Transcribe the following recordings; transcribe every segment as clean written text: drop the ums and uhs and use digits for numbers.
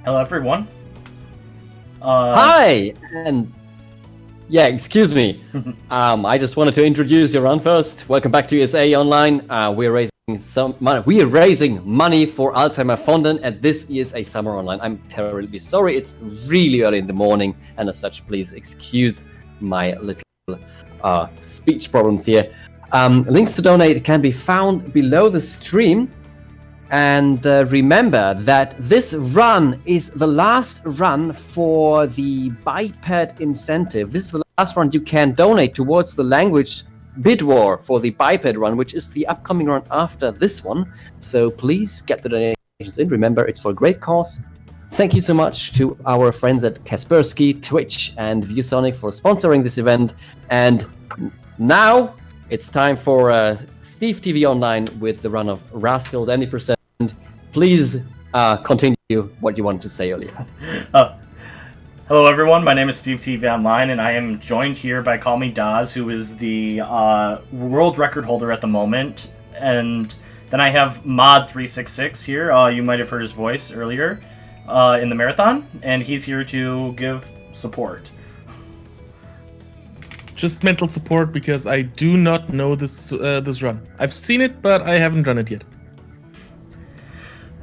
Hello, everyone. Hi, and yeah, excuse me. I just wanted to introduce your run first. Welcome back to SteveTVOnline. We're raising some money. We are raising money for Alzheimer Fonden, and this is a summer online. I'm terribly sorry. It's really early in the morning, and as such, please excuse my little speech problems here. Links to donate can be found below the stream. And remember that this run is the last run for the biped incentive. This is the last run you can donate towards the language bid war for the biped run, which is the upcoming run after this one. So please get the donations in. Remember, it's for a great cause. Thank you so much to our friends at Kaspersky, Twitch, and ViewSonic for sponsoring this event. And now it's time for SteveTVOnline with the run of Raskulls any percent. Please continue what you wanted to say earlier. Hello, everyone. My name is SteveTVOnline, and I am joined here by Call Me Daz, who is the world record holder at the moment. And then I have Mod366 here. You might have heard his voice earlier in the marathon, and he's here to give support. Just mental support because I do not know this run. I've seen it, but I haven't run it yet.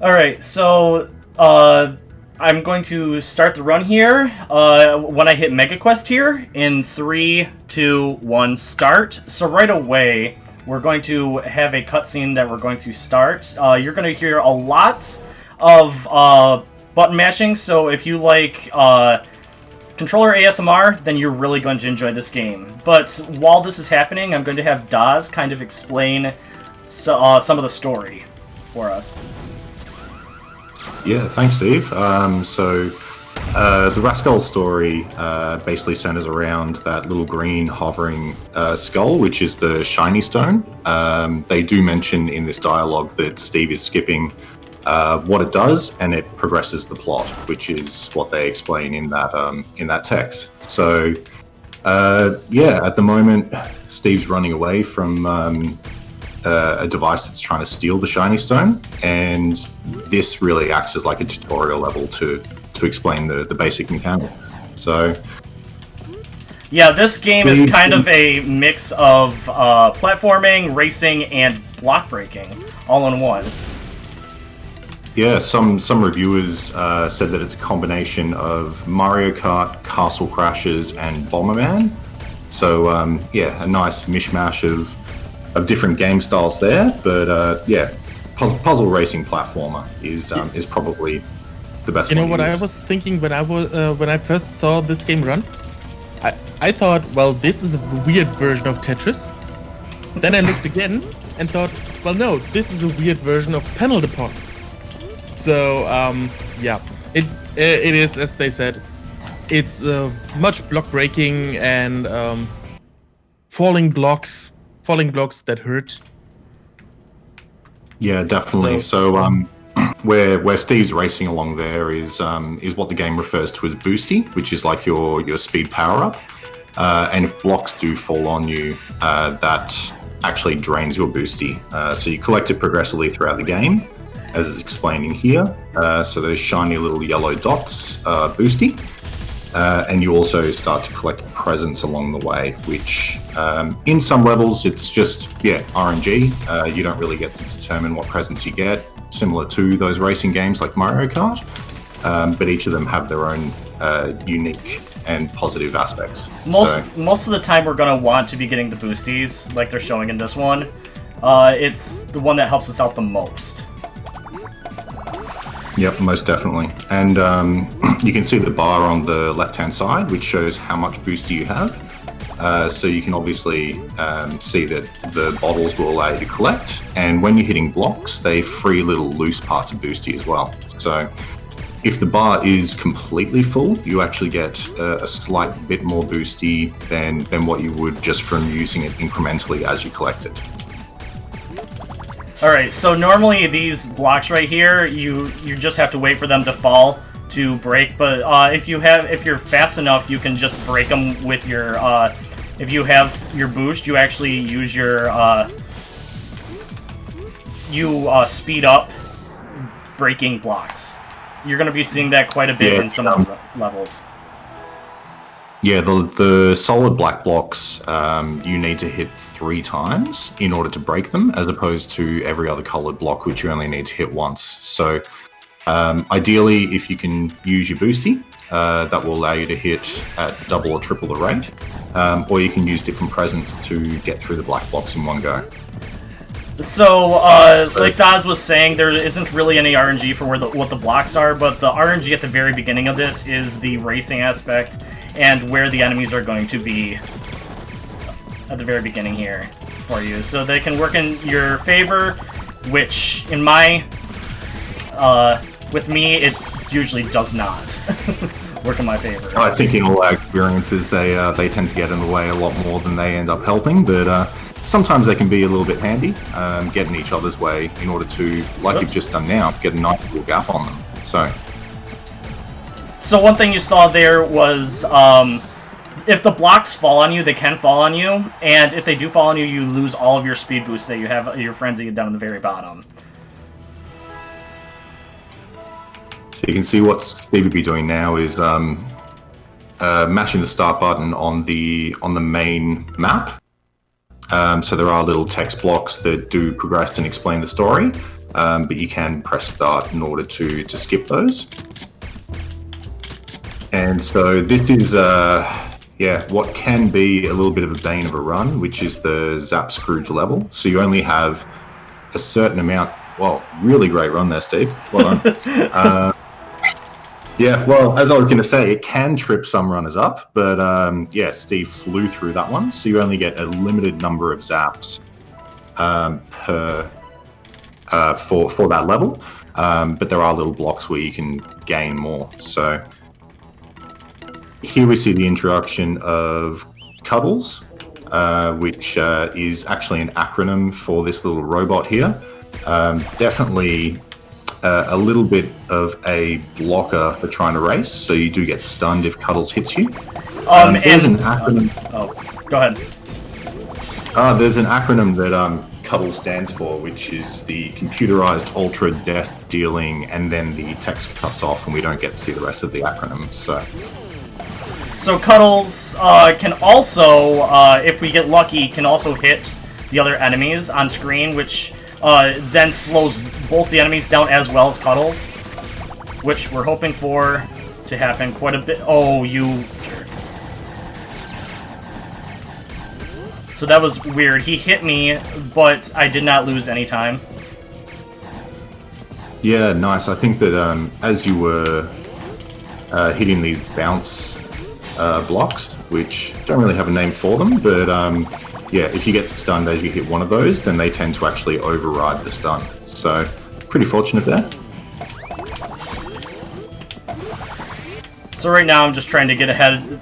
Alright, so I'm going to start the run here when I hit Mega Quest here in 3, 2, 1, start. So right away, we're going to have a cutscene that we're going to start. You're going to hear a lot of button mashing, so if you like controller ASMR, then you're really going to enjoy this game. But while this is happening, I'm going to have Daz kind of explain some of the story for us. Yeah, thanks, Steve. So the Raskulls story basically centers around that little green hovering skull, which is the shiny stone. They do mention in this dialogue that Steve is skipping what it does, and it progresses the plot, which is what they explain in that text. So at the moment, Steve's running away from a device that's trying to steal the shiny stone, and this really acts as like a tutorial level to explain the basic mechanic. So yeah, this game is kind of a mix of platforming, racing, and block breaking all in one. Yeah, some reviewers said that it's a combination of Mario Kart, Castle Crashers, and Bomberman. So a nice mishmash of different game styles there, but puzzle racing platformer is probably the best. You know what I was thinking when I first saw this game run? I thought, well, this is a weird version of Tetris. Then I looked again and thought, well, no, this is a weird version of Panel Depot. So it is, as they said, it's much block breaking and falling blocks that hurt. Yeah, definitely. So where Steve's racing along there is what the game refers to as boosty, which is like your speed power up. And if blocks do fall on you, that actually drains your boosty. So you collect it progressively throughout the game, as is explaining here. So those shiny little yellow dots are boosty. And you also start to collect presents along the way, which in some levels it's just, RNG. You don't really get to determine what presents you get, similar to those racing games like Mario Kart. But each of them have their own unique and positive aspects. Most of the time we're going to want to be getting the boosties, like they're showing in this one. It's the one that helps us out the most. Yep, most definitely. And you can see the bar on the left-hand side, which shows how much booster you have. So you can obviously see that the bottles will allow you to collect. And when you're hitting blocks, they free little loose parts of boosty as well. So if the bar is completely full, you actually get a slight bit more boosty than what you would just from using it incrementally as you collect it. Alright, so normally these blocks right here, you just have to wait for them to fall to break, but if you're fast enough, you can just break them with your, if you have your boost, you actually use your, speed up breaking blocks. You're going to be seeing that quite a bit in some of the levels. Yeah, the solid black blocks, you need to hit 3 times in order to break them, as opposed to every other colored block, which you only need to hit once. So ideally, if you can use your boosty, that will allow you to hit at double or triple the rate, or you can use different presents to get through the black blocks in one go. So, like Daz was saying, there isn't really any RNG for what the blocks are, but the RNG at the very beginning of this is the racing aspect and where the enemies are going to be at the very beginning here for you. So they can work in your favor, which, in my... with me, it usually does not work in my favor. I think in all our experiences, they tend to get in the way a lot more than they end up helping, but sometimes they can be a little bit handy, get in each other's way in order to, like you've just done now, get a nice little gap on them. So one thing you saw there was, if the blocks fall on you, they can fall on you, and if they do fall on you, you lose all of your speed boosts that you have, your frenzy down at the very bottom. So you can see what Steve would be doing now is mashing the start button on the main map. So there are little text blocks that do progress and explain the story, but you can press start in order to skip those. And so this is, what can be a little bit of a bane of a run, which is the Zap Scrooge level. So you only have a certain amount. Well, really great run there, Steve. Well done. Yeah, well, as I was going to say, it can trip some runners up, but Steve flew through that one, so you only get a limited number of zaps for that level, but there are little blocks where you can gain more. So here we see the introduction of Cuddles, which is actually an acronym for this little robot here. Definitely a little bit of a blocker for trying to race, so you do get stunned if Cuddles hits you. There's an acronym. Go ahead. There's an acronym that Cuddles stands for, which is the computerized ultra death dealing, and then the text cuts off, and we don't get to see the rest of the acronym. So Cuddles can also, if we get lucky, can also hit the other enemies on screen, which then slows both the enemies down as well as Cuddles, which we're hoping for to happen quite a bit. Oh, you jerk. So that was weird. He hit me, but I did not lose any time. Yeah, nice. I think that as you were hitting these bounce blocks, which don't really have a name for them, but if you get stunned as you hit one of those, then they tend to actually override the stun. So, pretty fortunate there. So right now I'm just trying to get ahead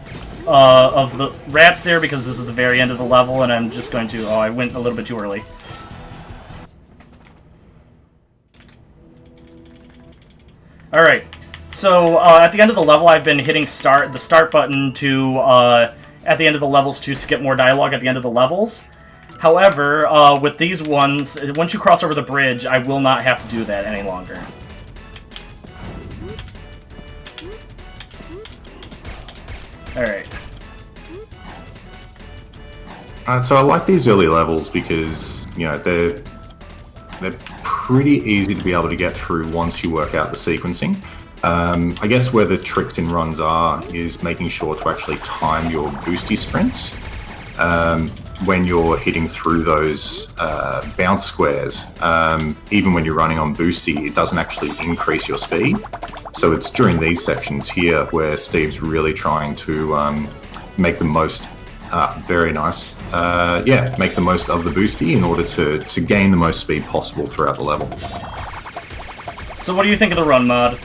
of the rats there because this is the very end of the level, and I'm just going to... Oh, I went a little bit too early. Alright, so at the end of the level I've been hitting the start button to... at the end of the levels to skip more dialogue at the end of the levels. However, with these ones, once you cross over the bridge, I will not have to do that any longer. Alright. So I like these early levels because, they're pretty easy to be able to get through once you work out the sequencing. I guess where the tricks in runs are is making sure to actually time your boosty sprints. When you're hitting through those bounce squares, even when you're running on boosty, it doesn't actually increase your speed. So it's during these sections here where Steve's really trying to make the most, very nice, make the most of the boosty in order to gain the most speed possible throughout the level. So what do you think of the run mod?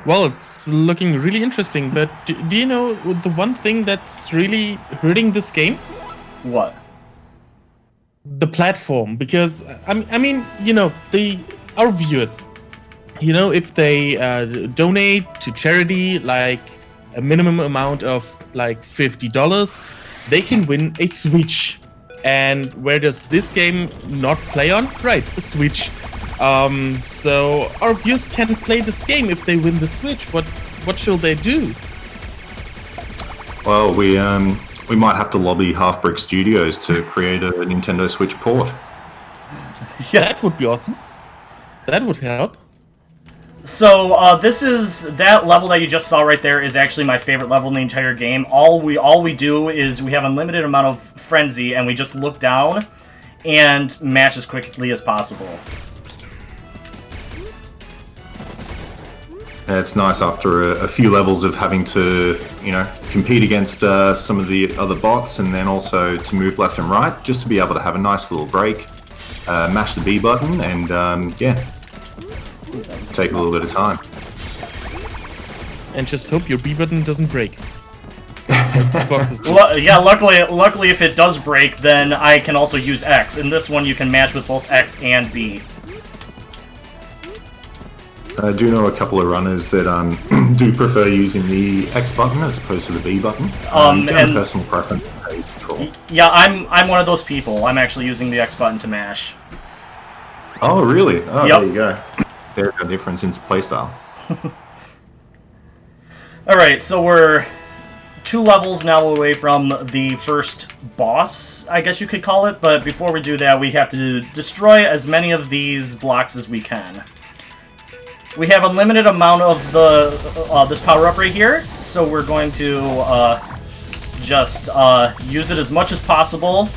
Well, it's looking really interesting, but do you know the one thing that's really hurting this game? What? The platform, because I mean, our viewers, if they donate to charity like a minimum amount of like $50, they can win a Switch. And where does this game not play on? Right, the Switch. So our viewers can play this game if they win the Switch. What should they do? Well, we might have to lobby Half Brick Studios to create a Nintendo Switch port. That would be awesome. That would help. So that level that you just saw right there is actually my favorite level in the entire game. All we do is we have unlimited amount of frenzy, and we just look down and match as quickly as possible. And it's nice after a few levels of having to, compete against some of the other bots, and then also to move left and right, just to be able to have a nice little break, mash the B button, and take a little bit of time. And just hope your B button doesn't break. Yeah, luckily if it does break, then I can also use X. In this one, you can match with both X and B. I do know a couple of runners that do prefer using the X button as opposed to the B button. And personal preference. Control. Yeah, I'm one of those people. I'm actually using the X button to mash. Oh, really? Oh, yep. There you go. There's a difference in playstyle. Alright, so we're 2 levels now away from the first boss, I guess you could call it, but before we do that, we have to destroy as many of these blocks as we can. We have a limited amount of this power-up right here, so we're going to just use it as much as possible,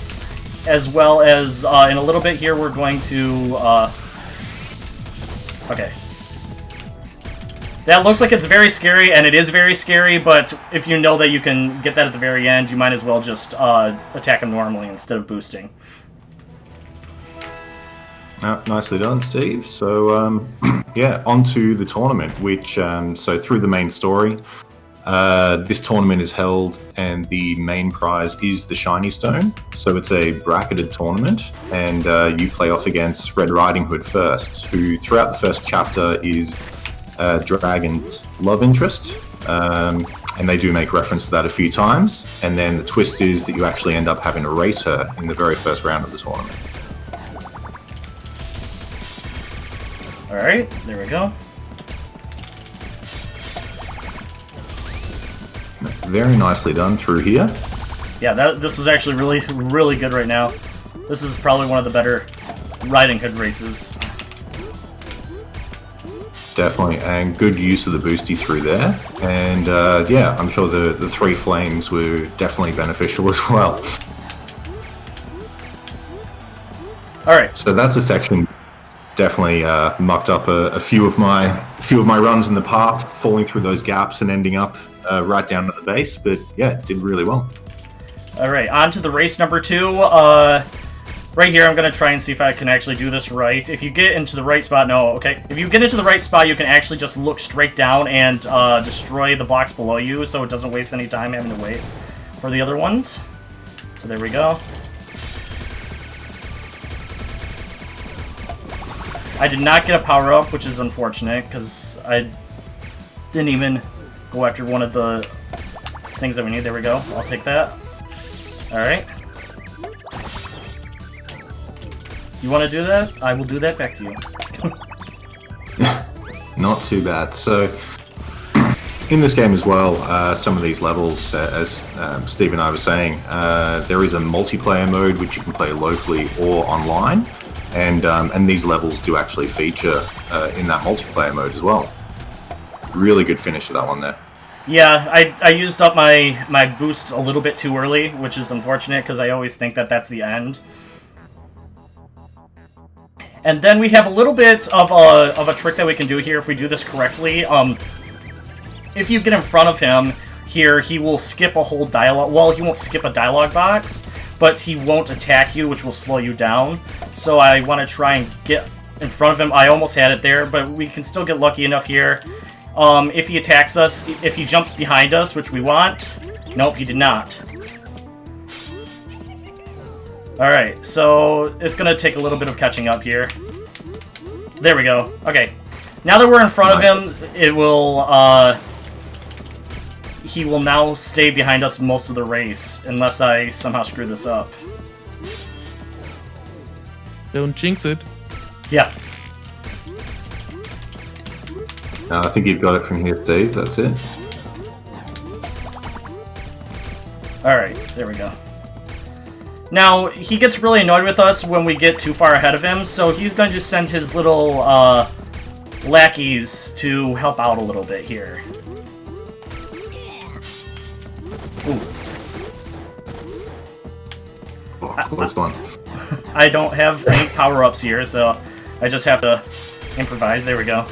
as well as in a little bit here we're going to... Okay. That looks like it's very scary, and it is very scary, but if you know that you can get that at the very end, you might as well just attack him normally instead of boosting. Nicely done, Steve. So, yeah, on to the tournament, which, so through the main story, this tournament is held, and the main prize is the Shiny Stone. So it's a bracketed tournament, and you play off against Red Riding Hood first, who throughout the first chapter is Dragon's love interest. And they do make reference to that a few times. And then the twist is that you actually end up having to race her in the very first round of the tournament. Alright, there we go. Very nicely done through here. Yeah, this is actually really good right now. This is probably one of the better Riding Hood races. Definitely, and good use of the boosty through there. And yeah, I'm sure the 3 flames were definitely beneficial as well. Alright. So that's a section definitely mucked up a few of my runs in the past, falling through those gaps and ending up right down at the base, but yeah, it did really well. Alright, on to the race number 2. Right here, I'm going to try and see if I can actually do this right. If you get into the right spot, no, okay. If you get into the right spot, you can actually just look straight down and destroy the blocks below you, so it doesn't waste any time having to wait for the other ones. So there we go. I did not get a power-up, which is unfortunate, because I didn't even go after one of the things that we need. There we go. I'll take that. Alright. You want to do that? I will do that back to you. Not too bad. So, in this game as well, some of these levels, as Steve and I were saying, there is a multiplayer mode which you can play locally or online. And these levels do actually feature in that multiplayer mode as well. Really good finish to that one there. Yeah, I used up my boost a little bit too early, which is unfortunate because I always think that that's the end. And then we have a little bit of a trick that we can do here if we do this correctly. If you get in front of him here, he will skip a whole dialogue. Well, he won't skip a dialogue box, but he won't attack you, which will slow you down. So I want to try and get in front of him. I almost had it there, but we can still get lucky enough here. If he attacks us, if he jumps behind us, which we want... Nope, he did not. Alright, so it's going to take a little bit of catching up here. There we go. Okay. Now that we're in front of him, it will... he will now stay behind us most of the race, unless I somehow screw this up. Don't jinx it. Yeah. I think you've got it from here, Steve. That's it. Alright, there we go. Now, he gets really annoyed with us when we get too far ahead of him, so he's going to send his little lackeys to help out a little bit here. Ooh. Oh, close one. I don't have any power-ups here, so I just have to improvise. There we go.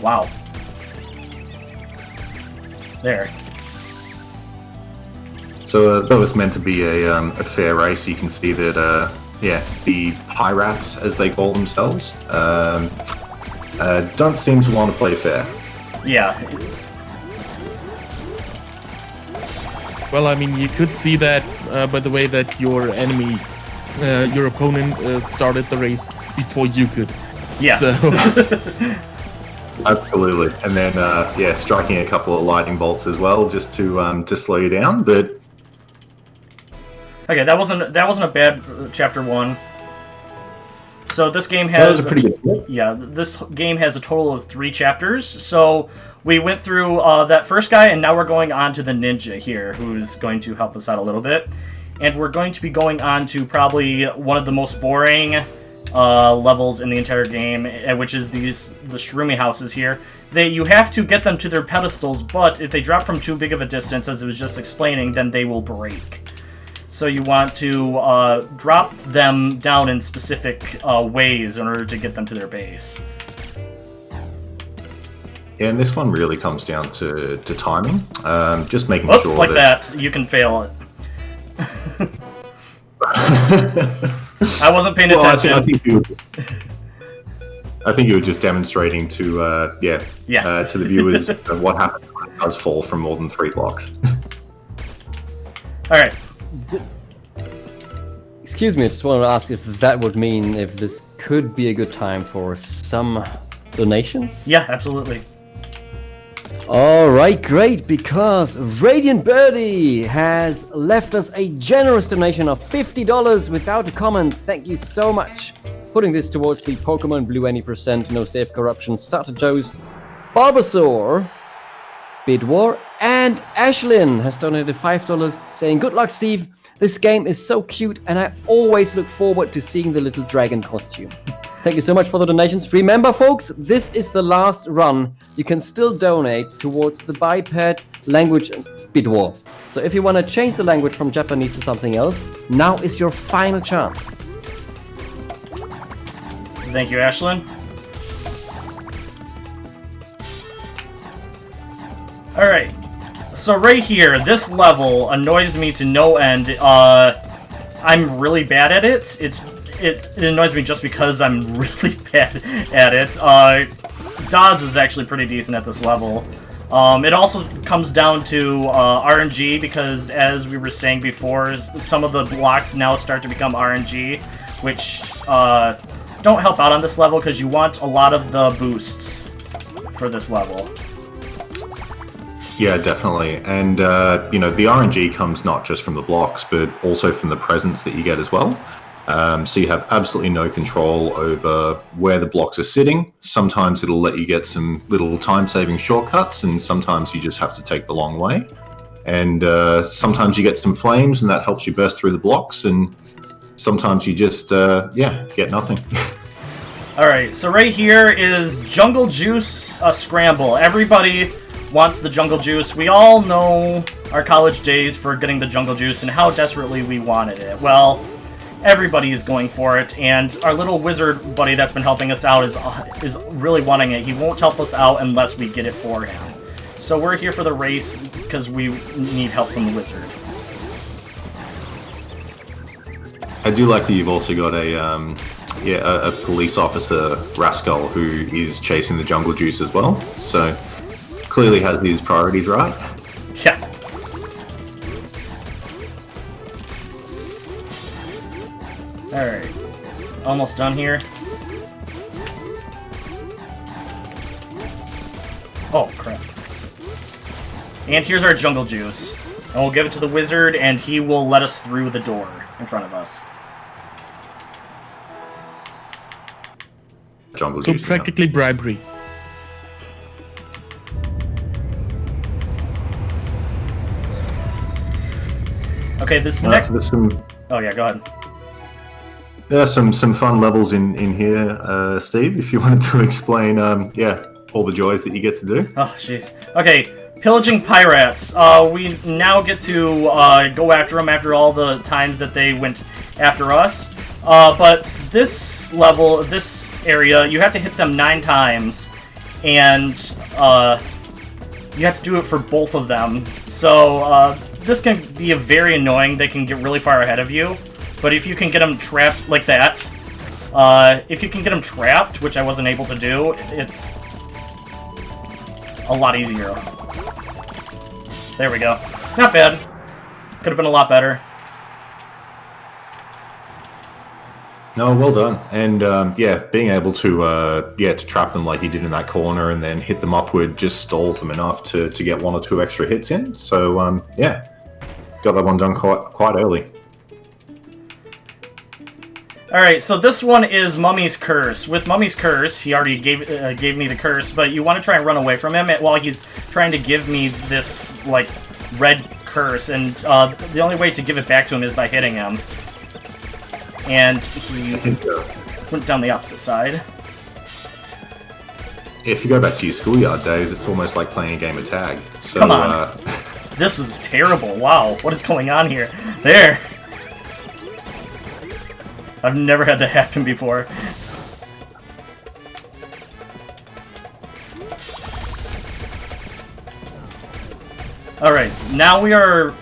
Wow. There. So that was meant to be a fair race. You can see that, yeah, the pirates, as they call themselves, don't seem to want to play fair. Yeah. Well, I mean, you could see that by the way that your enemy, your opponent, started the race before you could. Yeah. So. Absolutely, and then yeah, striking a couple of lightning bolts as well, just to slow you down. But okay, that wasn't a bad chapter 1. So this game has that was a pretty good. Yeah, this game has a total of 3 chapters. So we went through that first guy, and now we're going on to the ninja here, who's going to help us out a little bit. And we're going to be going on to probably one of the most boring levels in the entire game, which is the shroomy houses here. You have to get them to their pedestals, but if they drop from too big of a distance, as it was just explaining, then they will break. So you want to drop them down in specific ways in order to get them to their base. Yeah, and this one really comes down to timing. Just making Whoops, sure like that. You can fail it. I wasn't paying attention. I think you were just demonstrating to to the viewers what happens when it does fall from more than 3 blocks. All right. Excuse me, I just wanted to ask if that would mean if this could be a good time for some donations? Yeah, absolutely. Alright, great, because Radiant Birdie has left us a generous donation of $50 without a comment. Thank you so much. Putting this towards the Pokemon Blue any %, no safe corruption, Starter Joe's, Bulbasaur, Bidwar, and Ashlyn has donated $5 saying, "Good luck, Steve. This game is so cute and I always look forward to seeing the little dragon costume." Thank you so much for the donations. Remember, folks, this is the last run. You can still donate towards the biped language Bidwar. So if you want to change the language from Japanese to something else, now is your final chance. Thank you, Ashlyn. Alright, so right here, this level annoys me to no end. I'm really bad at it. It annoys me just because I'm really bad at it. Daz is actually pretty decent at this level. It also comes down to RNG, because as we were saying before, some of the blocks now start to become RNG, which don't help out on this level because you want a lot of the boosts for this level. Yeah, definitely. And, you know, the RNG comes not just from the blocks, but also from the presents that you get as well. So you have absolutely no control over where the blocks are sitting. Sometimes it'll let you get some little time-saving shortcuts, and sometimes you just have to take the long way. And sometimes you get some flames, and that helps you burst through the blocks, and sometimes you just, get nothing. Alright, so right here is Jungle Juice Scramble. Everybody wants the Jungle Juice. We all know our college days for getting the Jungle Juice and how desperately we wanted it. Well, everybody is going for it, and our little wizard buddy that's been helping us out is really wanting it. He won't help us out unless we get it for him. So we're here for the race because we need help from the wizard. I do like that you've also got a police officer, Raskull, who is chasing the Jungle Juice as well. So clearly has his priorities right. Yeah. Alright. Almost done here. Oh, crap. And here's our Jungle Juice. And we'll give it to the wizard, and he will let us through the door in front of us. jungle's So using them. practically bribery. Okay, this next. There's some. Oh yeah, go ahead. There are some fun levels in here, Steve. If you wanted to explain, all the joys that you get to do. Oh jeez. Okay, pillaging pirates. We now get to go after them after all the times that they went after us. But this level, this area, you have to hit them 9 times, and you have to do it for both of them. So this can be very annoying. They can get really far ahead of you. But if you can get them trapped like that, if you can get them trapped, which I wasn't able to do, it's a lot easier. There we go. Not bad. Could have been a lot better. No, well done. And being able to trap them like you did in that corner and then hit them upward just stalls them enough to get 1 or 2 extra hits in. So got that one done quite early. Alright, so this one is Mummy's Curse. With Mummy's Curse, he already gave me the curse, but you want to try and run away from him while he's trying to give me this, like, red curse, and the only way to give it back to him is by hitting him. And he went down the opposite side. If you go back to your schoolyard days, it's almost like playing a game of tag. So, come on. This is terrible. Wow, what is going on here? There! I've never had that happen before. Alright, now we are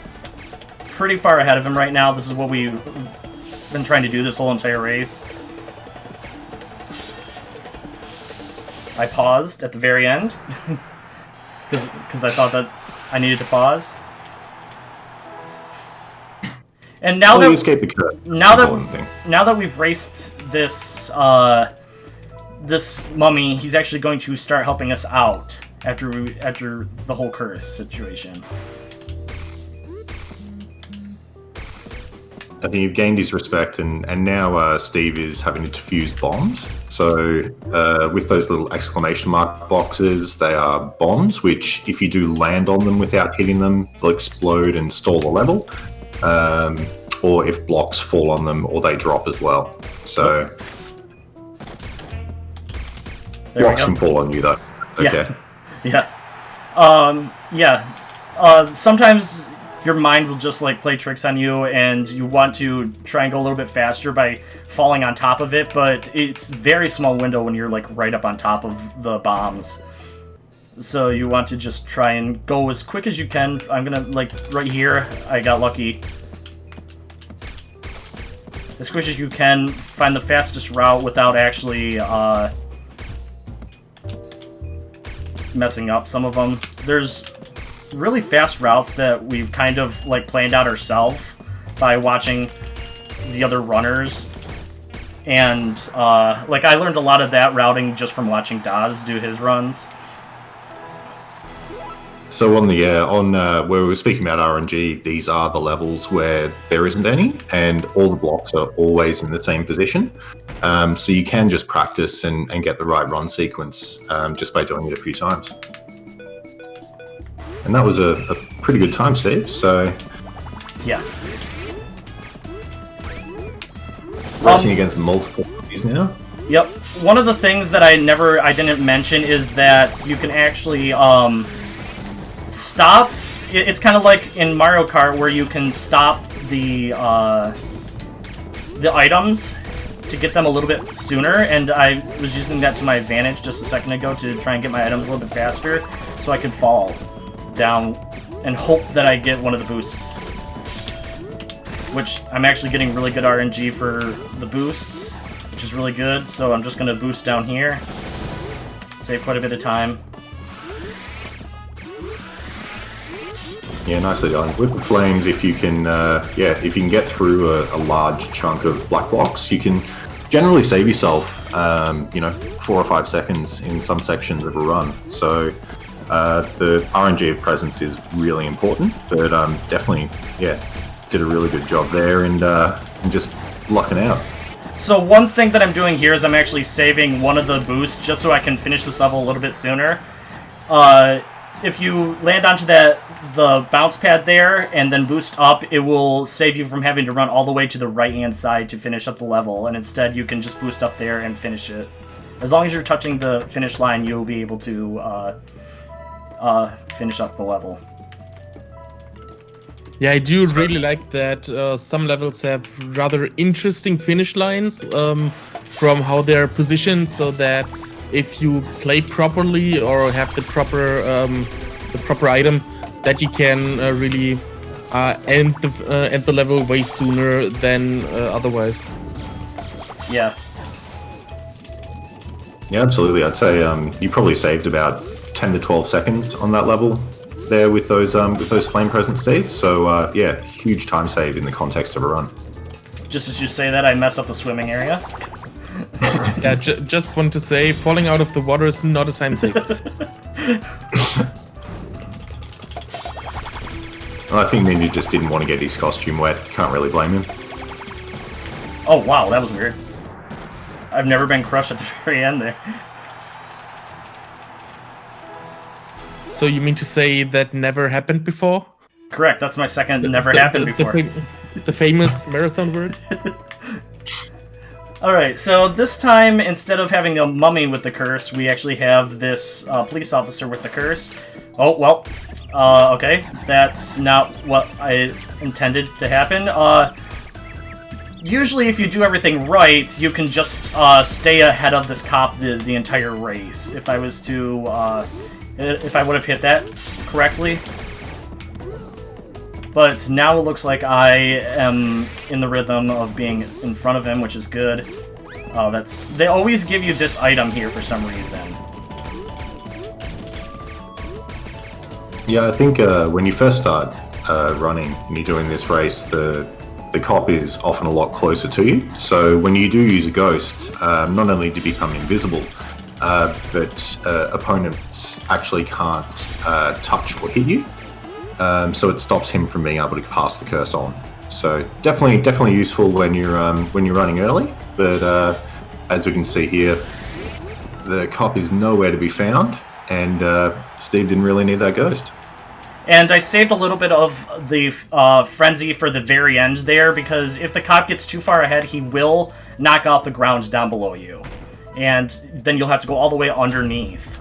pretty far ahead of him right now. This is what we've been trying to do this whole entire race. I paused at the very end. Because I thought that I needed to pause. And now that you escape the curve. now that we've raced this this mummy, he's actually going to start helping us out after the whole curse situation. I think you've gained his respect, and now Steve is having to defuse bombs. So with those little exclamation mark boxes, they are bombs, which if you do land on them without hitting them, they'll explode and stall the level. Or if blocks fall on them, or they drop as well. So blocks can fall on you though. Okay. Sometimes your mind will just like play tricks on you, and you want to try and go a little bit faster by falling on top of it, but it's very small window when you're like right up on top of the bombs. So you want to just try and go as quick as you can. I'm gonna, like, right here, I got lucky. As quick as you can, find the fastest route without actually messing up some of them. There's really fast routes that we've kind of like planned out ourselves by watching the other runners. And like I learned a lot of that routing just from watching Daz do his runs. So on the where we were speaking about RNG, these are the levels where there isn't any, and all the blocks are always in the same position. So you can just practice and get the right run sequence just by doing it a few times. And that was a pretty good time, Steve. So yeah, racing against multiple enemies now. Yep. One of the things that I didn't mention is that you can actually stop. It's kind of like in Mario Kart where you can stop the items to get them a little bit sooner, and I was using that to my advantage just a second ago to try and get my items a little bit faster so I could fall down and hope that I get one of the boosts. Which I'm actually getting really good RNG for the boosts, which is really good, so I'm just going to boost down here. Save quite a bit of time. Yeah, nicely done. With the flames, if you can, get through a large chunk of black blocks, you can generally save yourself, 4 or 5 seconds in some sections of a run. So the RNG of presence is really important, but definitely, did a really good job there and just lucking out. So one thing that I'm doing here is I'm actually saving one of the boosts just so I can finish this level a little bit sooner. If you land onto the bounce pad there and then boost up, it will save you from having to run all the way to the right-hand side to finish up the level, and instead you can just boost up there and finish it. As long as you're touching the finish line, you'll be able to finish up the level. Yeah, I do really like that some levels have rather interesting finish lines from how they're positioned, so that if you play properly or have the proper item, that you can really end the level way sooner than otherwise. Yeah. Yeah, absolutely. I'd say you probably saved about 10 to 12 seconds on that level there with those flame presents, Steve. So yeah, huge time save in the context of a run. Just as you say that, I mess up the swimming area. Yeah, just want to say, falling out of the water is not a time save. Well, I think Ninja just didn't want to get his costume wet. Can't really blame him. Oh wow, that was weird. I've never been crushed at the very end there. So you mean to say that never happened before? Correct, that's my second never happened before. The famous marathon words? Alright, so this time, instead of having the mummy with the curse, we actually have this police officer with the curse. Oh, well, okay, that's not what I intended to happen. Usually if you do everything right, you can just stay ahead of this cop the entire race. If I was to, if I would have hit that correctly. But now it looks like I am in the rhythm of being in front of him, which is good. They always give you this item here for some reason. Yeah, I think when you first start running and you're doing this race, the cop is often a lot closer to you. So when you do use a ghost, not only do you become invisible, but opponents actually can't touch or hit you. So it stops him from being able to pass the curse on. So definitely useful when you're running early. But as we can see here, the cop is nowhere to be found, and Steve didn't really need that ghost. And I saved a little bit of the frenzy for the very end there, because if the cop gets too far ahead, he will knock off the ground down below you. And then you'll have to go all the way underneath.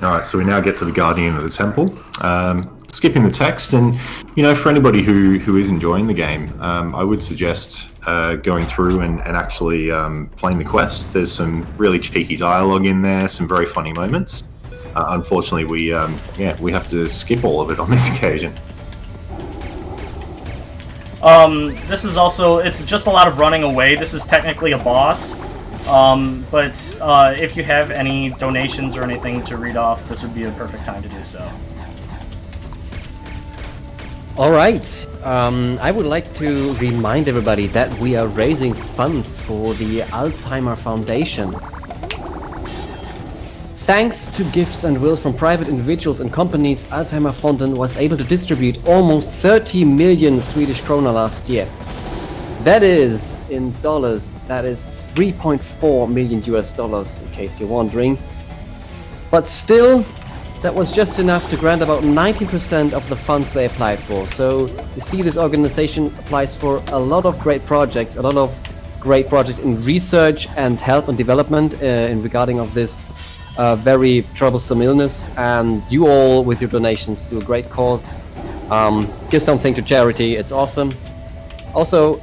Alright, so we now get to the Guardian of the Temple. Skipping the text, and for anybody who is enjoying the game, I would suggest going through and actually playing the quest. There's some really cheeky dialogue in there, some very funny moments. Unfortunately, we have to skip all of it on this occasion. This is also, it's just a lot of running away. This is technically a boss. But if you have any donations or anything to read off, this would be a perfect time to do so. Alright, I would like to remind everybody that we are raising funds for the Alzheimer Foundation. Thanks to gifts and wills from private individuals and companies, Alzheimer Fonden was able to distribute almost 30 million Swedish krona last year. That is, in dollars, that is $3.4 million US dollars, in case you're wondering. But still, that was just enough to grant about 90% of the funds they applied for. So you see, this organization applies for a lot of great projects, in research and help and development in regarding of this very troublesome illness. And you all, with your donations, do a great cause. Give something to charity, it's awesome. Also,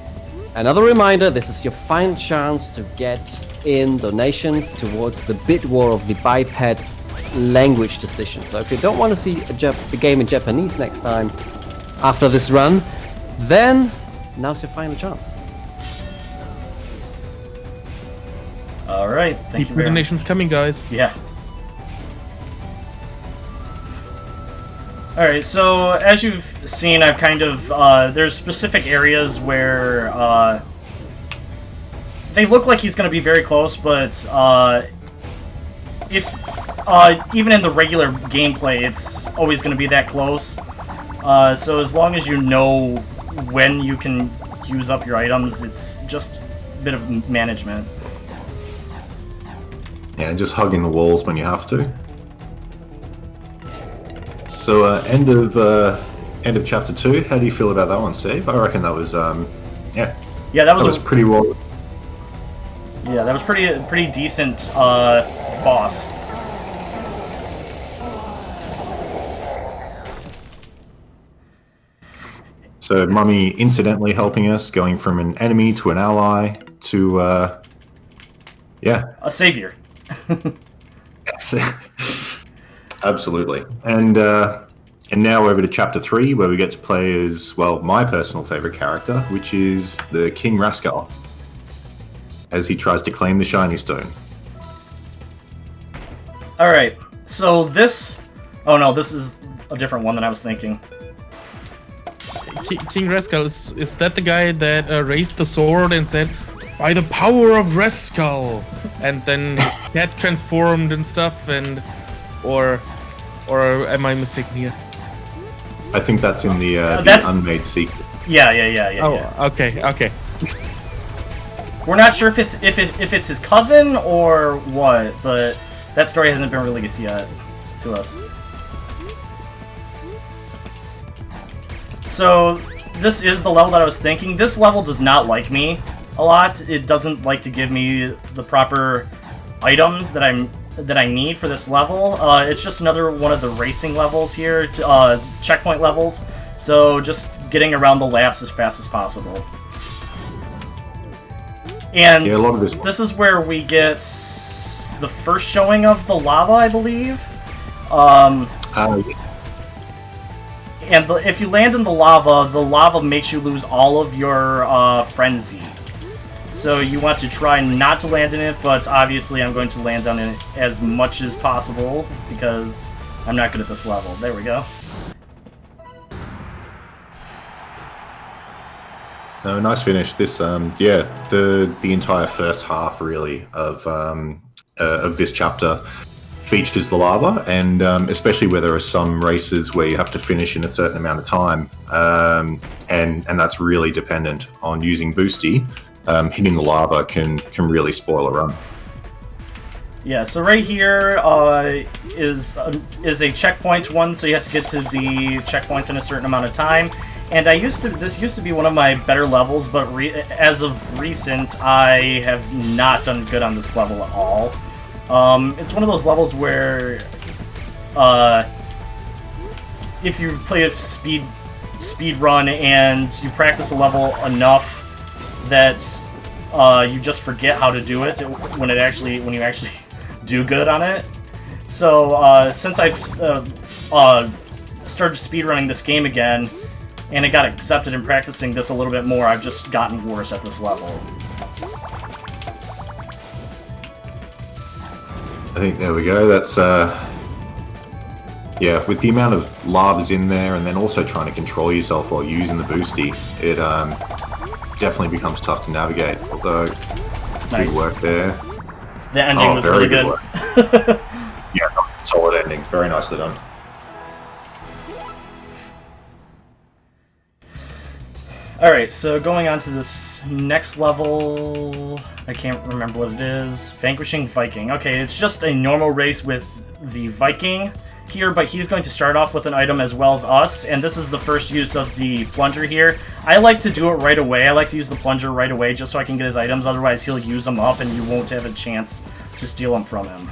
another reminder, this is your final chance to get in donations towards the bid war of the biped language decision. So if you don't want to see the game in Japanese next time after this run, then now's your final chance. Alright, thank you very much. Donations coming, guys. Yeah. Alright, so as you've seen, I've kind of, there's specific areas where, they look like he's going to be very close, but, even in the regular gameplay, it's always going to be that close. So as long as you know when you can use up your items. It's just a bit of management. Yeah, just hugging the walls when you have to. So end of chapter 2. How do you feel about that one, Steve? I reckon that was yeah. Yeah, that was pretty well. Yeah, that was pretty decent boss. So Mummy incidentally helping us, going from an enemy to an ally to yeah, A savior. absolutely. And now over to chapter 3, where we get to play as, well, my personal favorite character, which is the King Raskull, as he tries to claim the shiny stone. All right. So this. Oh no, this is a different one than I was thinking. King Raskull, is that the guy that raised the sword and said, "By the power of Raskull," and then his cat transformed and stuff, and or am I mistaken here? I think that's in the that's unmade secret. Yeah. Oh, okay. We're not sure if it's his cousin or what, but that story hasn't been released yet to us. So this is the level that I was thinking. This level does not like me a lot. It doesn't like to give me the proper items that I need for this level. It's just another one of the racing levels here, checkpoint levels. So just getting around the laps as fast as possible. And yeah, a lot of this is where we get the first showing of the lava, I believe. And if you land in the lava makes you lose all of your frenzy. So you want to try not to land in it, but obviously I'm going to land on it as much as possible because I'm not good at this level. There we go. No, nice finish. This, yeah, the entire first half really of this chapter features the lava, and especially where there are some races where you have to finish in a certain amount of time, and that's really dependent on using Boosty. Hitting the lava can really spoil a run. Yeah, so right here is a checkpoint one, so you have to get to the checkpoints in a certain amount of time. And this used to be one of my better levels, but as of recent, I have not done good on this level at all. It's one of those levels where if you play a speed run and you practice a level enough that you just forget how to do it when you actually do good on it. So since I've started speedrunning this game again, and it got accepted in practicing this a little bit more, I've just gotten worse at this level. I think there we go. That's yeah, with the amount of lavas in there, and then also trying to control yourself while using the boosty, it definitely becomes tough to navigate. Although, Nice. good work there. The ending was really good. Yeah, solid ending. Very nicely done. Alright, so going on to this next level, I can't remember what it is. Vanquishing Viking. Okay, it's just a normal race with the Viking here, but he's going to start off with an item as well as us, and this is the first use of the plunger here. I like to do it right away. I like to use the plunger right away just so I can get his items, otherwise he'll use them up and you won't have a chance to steal them from him.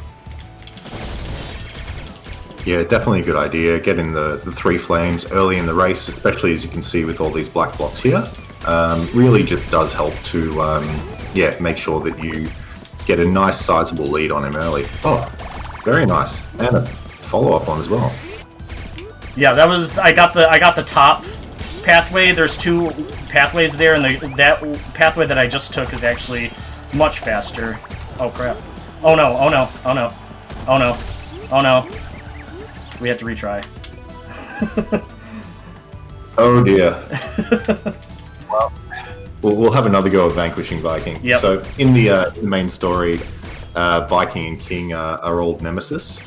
Yeah, definitely a good idea. Getting the 3 flames early in the race, especially as you can see with all these black blocks here, really just does help to yeah, make sure that you get a nice sizable lead on him early. Oh, very nice. And a follow-up one as well. Yeah, that was I got the top pathway. There's 2 pathways there, and that pathway that I just took is actually much faster. Oh crap. Oh no, oh no, oh no. Oh no. Oh no. We have to retry. Oh dear. Well, we'll have another go of vanquishing Viking. Yep. So in the main story, Viking and King are old nemesis,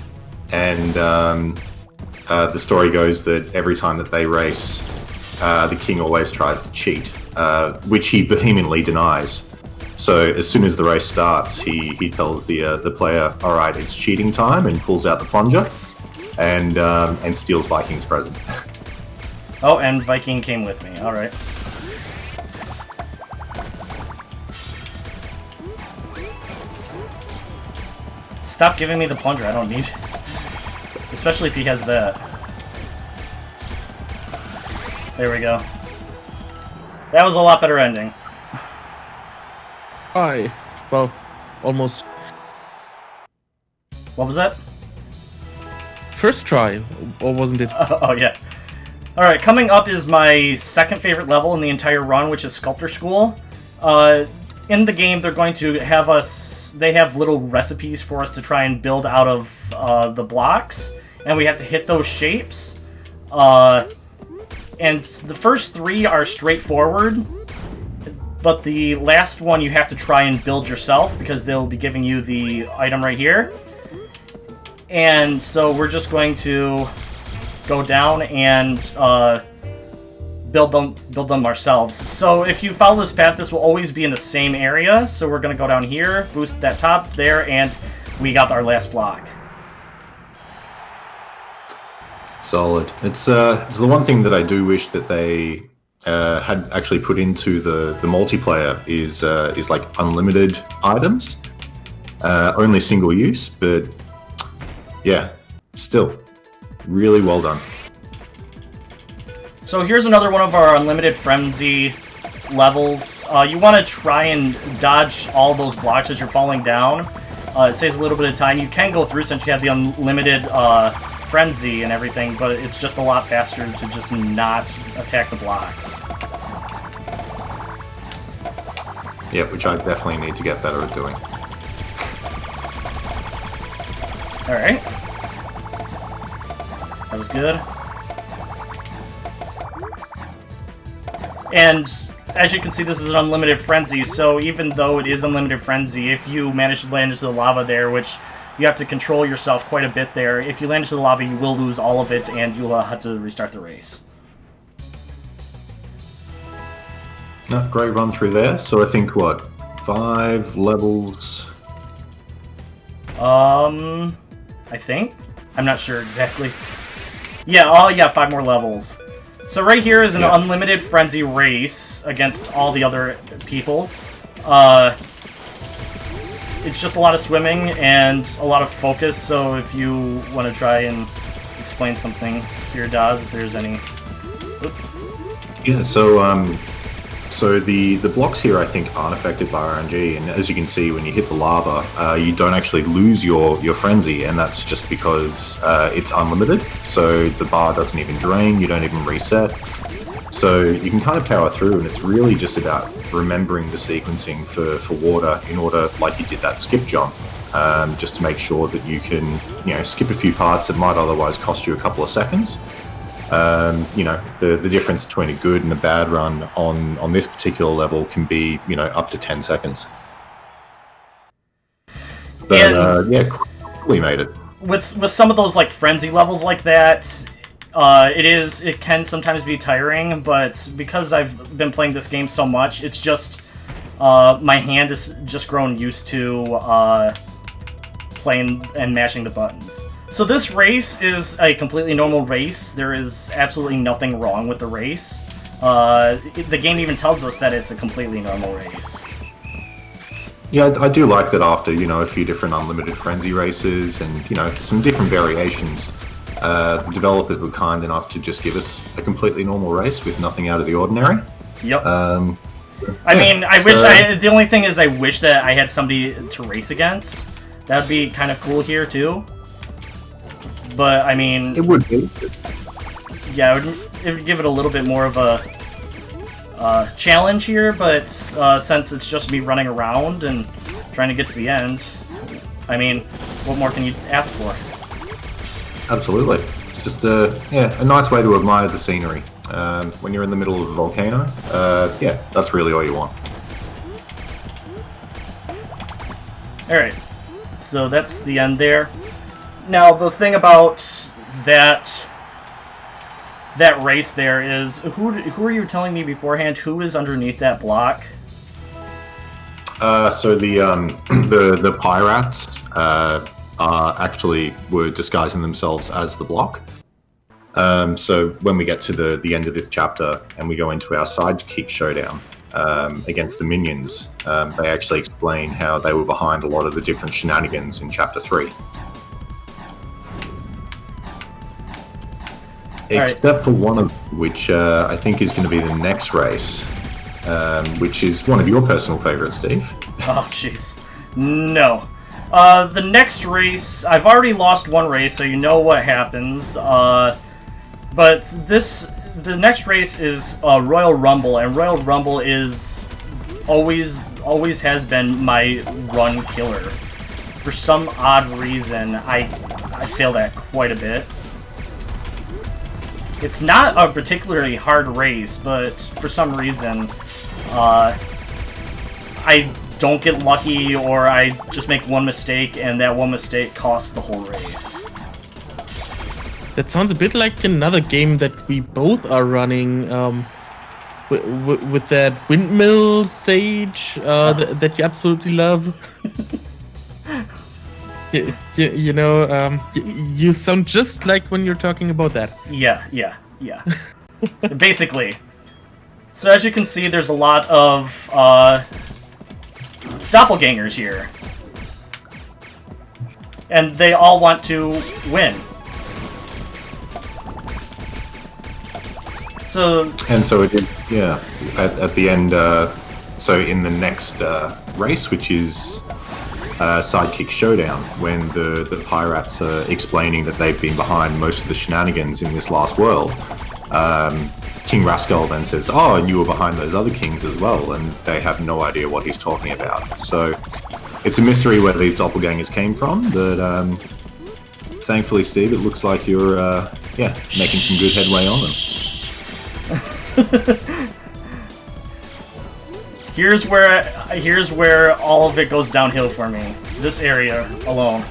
and the story goes that every time that they race, the King always tries to cheat which he vehemently denies. So as soon as the race starts, he tells the player, "All right, it's cheating time," and pulls out the plunger and steals Viking's present. Oh, and Viking came with me. All right. Stop giving me the plunger. I don't need it. Especially if he has that. There we go. That was a lot better ending. Well, almost. What was that? First try, or wasn't it? Oh, yeah. Alright, coming up is my second favorite level in the entire run, which is Sculptor School. In the game, they're going to have us... They have little recipes for us to try and build out of the blocks, and we have to hit those shapes. And the first three are straightforward, but the last one you have to try and build yourself, because they'll be giving you the item right here. And so we're just going to go down and build them ourselves. So if you follow this path, this will always be in the same area. So we're going to go down here, boost that top there, and we got our last block. Solid. It's the one thing that I do wish that they had actually put into the multiplayer is like unlimited items, only single use, but yeah, still really well done. So here's another one of our Unlimited Frenzy levels. You want to try and dodge all those blocks as you're falling down. It saves a little bit of time. You can go through since you have the Unlimited Frenzy and everything, but it's just a lot faster to just not attack the blocks. Yeah, which I definitely need to get better at doing. Alright. That was good. And as you can see, this is an Unlimited Frenzy, so even though it is Unlimited Frenzy, if you manage to land into the lava there, which you have to control yourself quite a bit there, if you land into the lava, you will lose all of it, and you'll have to restart the race. No, great run through there. So I think, what, 5 levels? I think? I'm not sure exactly. Yeah, oh yeah, 5 more levels. So right here is an Unlimited Frenzy race against all the other people. It's just a lot of swimming and a lot of focus, so if you want to try and explain something here, Daz, if there's any... Yeah, so the blocks here I think aren't affected by RNG, and as you can see when you hit the lava, you don't actually lose your frenzy, and that's just because it's unlimited, so the bar doesn't even drain, you don't even reset. So you can kind of power through, and it's really just about remembering the sequencing for water in order, like you did that skip jump, just to make sure that you can, skip a few parts that might otherwise cost you a couple of seconds. The difference between a good and a bad run on this particular level can be, up to 10 seconds. But yeah, quickly made it. With some of those like frenzy levels like that, it can sometimes be tiring, but because I've been playing this game so much, it's just my hand has just grown used to playing and mashing the buttons. So this race is a completely normal race. There is absolutely nothing wrong with the race. The game even tells us that it's a completely normal race. Yeah, I do like that after, a few different Unlimited Frenzy races and, some different variations, the developers were kind enough to just give us a completely normal race with nothing out of the ordinary. Yep. I mean, the only thing is I wish that I had somebody to race against. That'd be kind of cool here, too. But, I mean... It would be. Yeah, it would give it a little bit more of a challenge here, but since it's just me running around and trying to get to the end, I mean, what more can you ask for? Absolutely. It's just a nice way to admire the scenery. When you're in the middle of a volcano, yeah, that's really all you want. Alright, so that's the end there. Now, the thing about that that race there is, who are you telling me beforehand? Who is underneath that block? So the pirates were disguising themselves as the block. So when we get to the end of this chapter and we go into our sidekick showdown against the minions, they actually explain how they were behind a lot of the different shenanigans in chapter 3. Except for one of which I think is going to be the next race, which is one of your personal favorites, Steve. Oh, jeez. No. The next race, I've already lost one race, so you know what happens. But the next race is Royal Rumble, and Royal Rumble is always has been my run killer. For some odd reason, I fail that quite a bit. It's not a particularly hard race, but for some reason, I don't get lucky, or I just make one mistake, and that one mistake costs the whole race. That sounds a bit like another game that we both are running, with that windmill stage that you absolutely love. You sound just like when you're talking about that. Yeah. Basically. So as you can see, there's a lot of doppelgangers here. And they all want to win. So it did, yeah. At the end, so in the next race, which is Sidekick Showdown, when the pirates are explaining that they've been behind most of the shenanigans in this last world, King Raskull then says, "Oh, and you were behind those other kings as well," and they have no idea what he's talking about. So it's a mystery where these doppelgangers came from, but thankfully, Steve, it looks like you're making some good headway on them. Here's where all of it goes downhill for me. This area alone.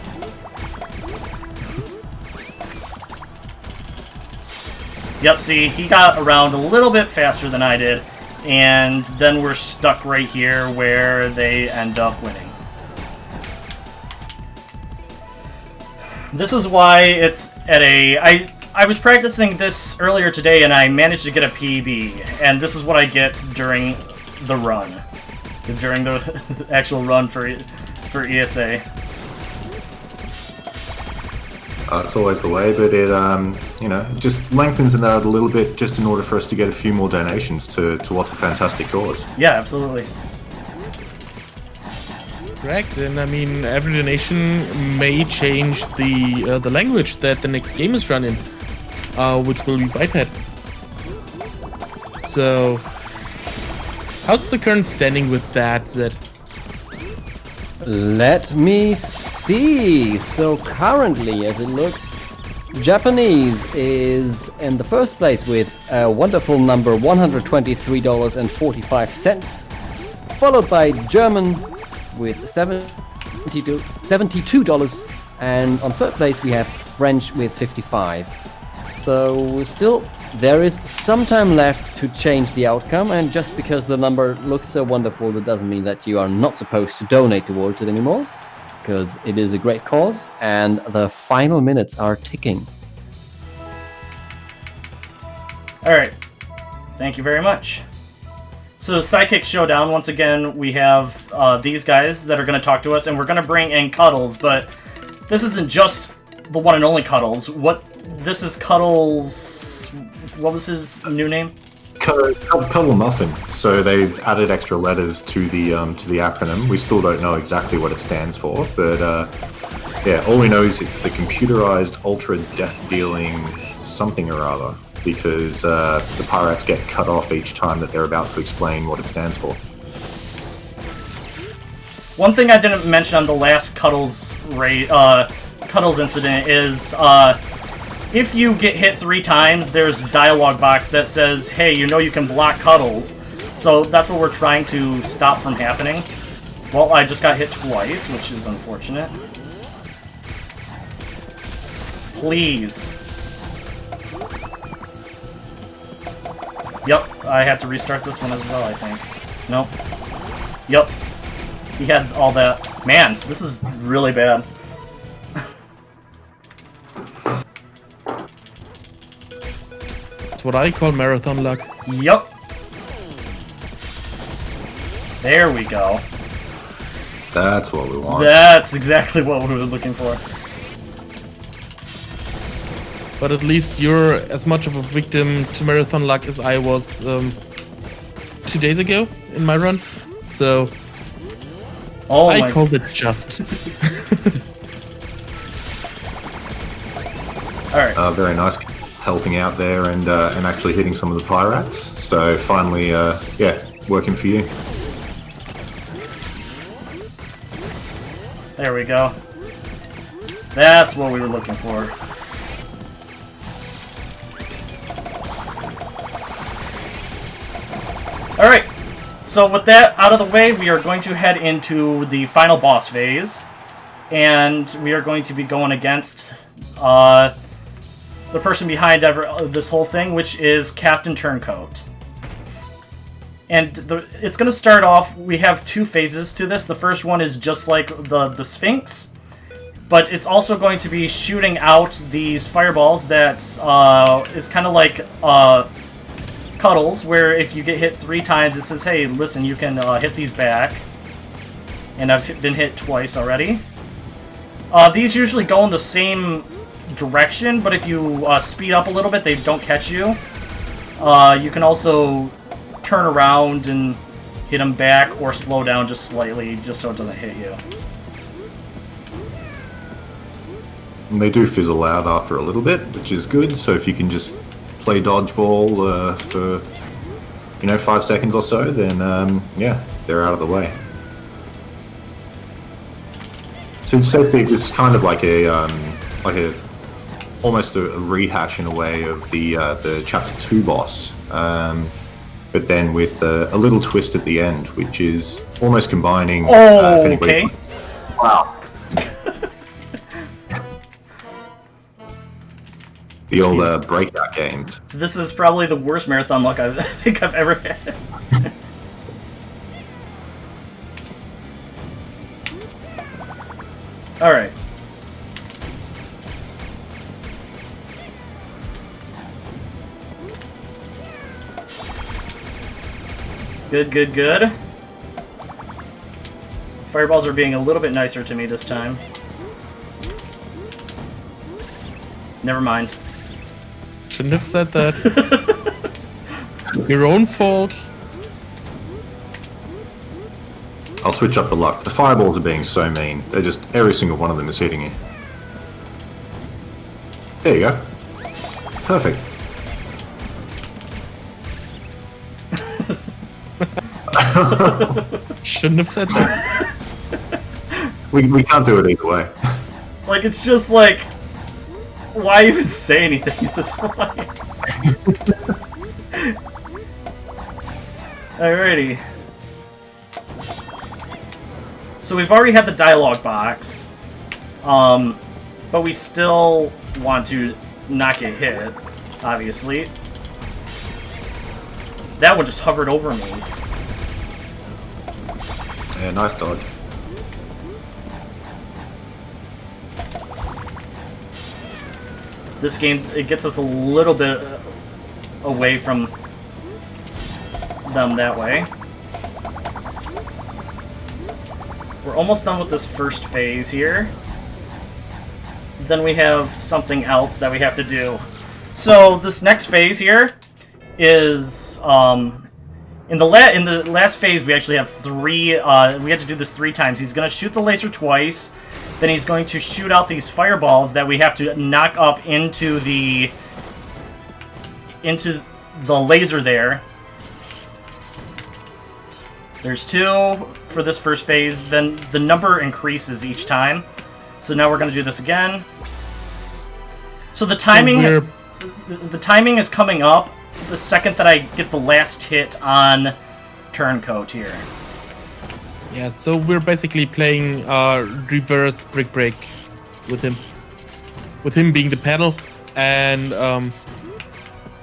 Yep, see, he got around a little bit faster than I did, and then we're stuck right here where they end up winning. This is why it's at a... I was practicing this earlier today, and I managed to get a PB, and this is what I get during the run. During the actual run for ESA. It's always the way, but it just lengthens it out a little bit just in order for us to get a few more donations to what's a fantastic cause. Yeah, absolutely. Correct, and I mean every donation may change the language that the next game is run in, which will be biped. So, how's the current standing with that, Zed? Let me see. So currently, as it looks, Japanese is in the first place with a wonderful number $123.45, followed by German with $72, and on third place we have French with 55. So still, there is some time left to change the outcome, and just because the number looks so wonderful, that doesn't mean that you are not supposed to donate towards it anymore, because it is a great cause, and the final minutes are ticking. Alright, thank you very much. So Sidekick Showdown, once again, we have these guys that are going to talk to us, and we're going to bring in Cuddles, but this isn't just the one and only Cuddles. This is Cuddles... What was his new name? Cuddle Muffin. So they've added extra letters to the acronym. We still don't know exactly what it stands for, but all we know is it's the computerized ultra death dealing something or other, because the pirates get cut off each time that they're about to explain what it stands for. One thing I didn't mention on the last Cuddles incident is if you get hit 3 times, there's a dialogue box that says, hey, you know you can block Cuddles. So that's what we're trying to stop from happening. Well, I just got hit twice, which is unfortunate. Please. Yep, I had to restart this one as well, I think. Nope. Yep. He had all that. Man, this is really bad. That's what I call marathon luck. Yep. There we go. That's what we want. That's exactly what we were looking for. But at least you're as much of a victim to marathon luck as I was 2 days ago in my run. So Oh I my... called it just. Alright. Very nice helping out there and actually hitting some of the pirates. So finally, yeah, working for you. There we go. That's what we were looking for. Alright, so with that out of the way, we are going to head into the final boss phase. And we are going to be going against the person behind this whole thing, which is Captain Turncoat. And it's going to start off, we have two phases to this. The first one is just like the Sphinx, but it's also going to be shooting out these fireballs that is kind of like Cuddles, where if you get hit 3 times, it says, hey, listen, you can hit these back. And I've been hit twice already. These usually go in the same direction, but if you speed up a little bit, they don't catch you. You can also turn around and hit them back, or slow down just slightly, just so it doesn't hit you. And they do fizzle out after a little bit, which is good. So if you can just play dodgeball for 5 seconds or so, then yeah, they're out of the way. So it's kind of like a almost a rehash in a way of the Chapter 2 boss, but then with a little twist at the end, which is almost combining. Oh, okay. Wow. The old breakout games. This is probably the worst marathon luck I think I've ever had. Alright. Good, good, good. Fireballs are being a little bit nicer to me this time. Never mind. Shouldn't have said that. Your own fault. I'll switch up the luck. The fireballs are being so mean. They're just, every single one of them is hitting you. There you go. Perfect. Shouldn't have said that. We can't do it either way. Like, it's just like, why even say anything at this point? Alrighty. So we've already had the dialogue box, but we still want to not get hit, obviously. That one just hovered over me. Yeah, nice dodge. This game, it gets us a little bit away from them that way. We're almost done with this first phase here. Then we have something else that we have to do. So this next phase here is in the last phase we actually have 3. We had to do this 3 times. He's gonna shoot the laser twice. Then he's going to shoot out these fireballs that we have to knock up into the laser there. There's 2 for this first phase. Then the number increases each time. So now we're going to do this again. So the timing, the timing is coming up the second that I get the last hit on Turncoat here. Yeah, so we're basically playing reverse brick break with him. With him being the pedal, and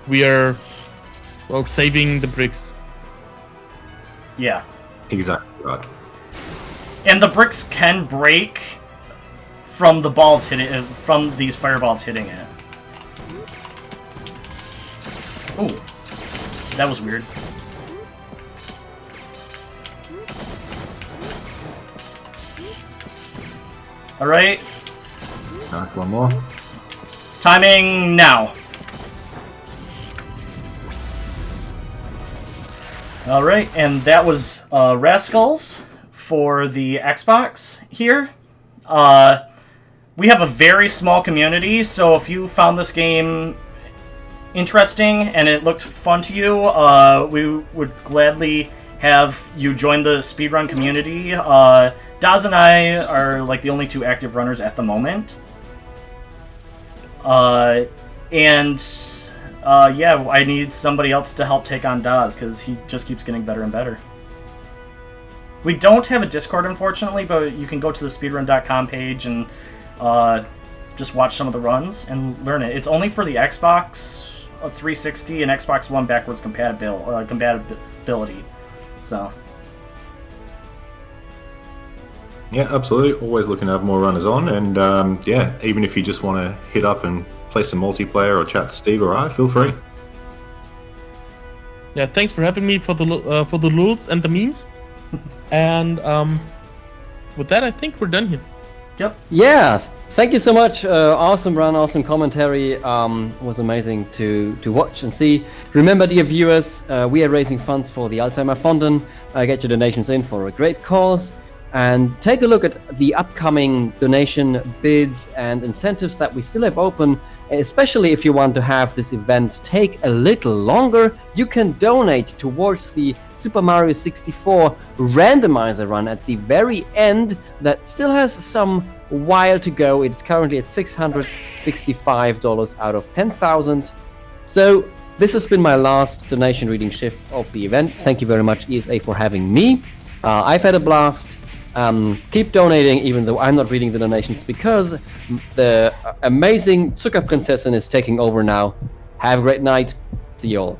we are Well, saving the bricks. Yeah. Exactly right. And the bricks can break from the balls hitting from these fireballs hitting it. Ooh. That was weird. Alright. Alright, one more. Timing now. Alright, and that was Raskulls for the Xbox here. We have a very small community, so if you found this game interesting and it looked fun to you, we would gladly have you join the speedrun community. Daz and I are like the only two active runners at the moment. Yeah, I need somebody else to help take on Daz because he just keeps getting better and better. We don't have a Discord, unfortunately, but you can go to the speedrun.com page and just watch some of the runs and learn it. It's only for the Xbox 360 and Xbox One backwards compatibility. So. Yeah, absolutely. Always looking to have more runners on, and yeah, even if you just want to hit up and play some multiplayer or chat to Steve or I, feel free. Yeah, thanks for having me for the rules and the memes. And with that, I think we're done here. Yep. Yeah, thank you so much. Awesome run, awesome commentary. Was amazing to watch and see. Remember, dear viewers, we are raising funds for the Alzheimer Fonden. Get your donations in for a great cause. And take a look at the upcoming donation bids and incentives that we still have open, especially if you want to have this event take a little longer. You can donate towards the Super Mario 64 randomizer run at the very end that still has some while to go. It's currently at $665 out of 10,000. So this has been my last donation reading shift of the event. Thank you very much, ESA, for having me. I've had a blast. Keep donating even though I'm not reading the donations because the amazing Zucker Prinzessin is taking over now. Have a great night. See you all.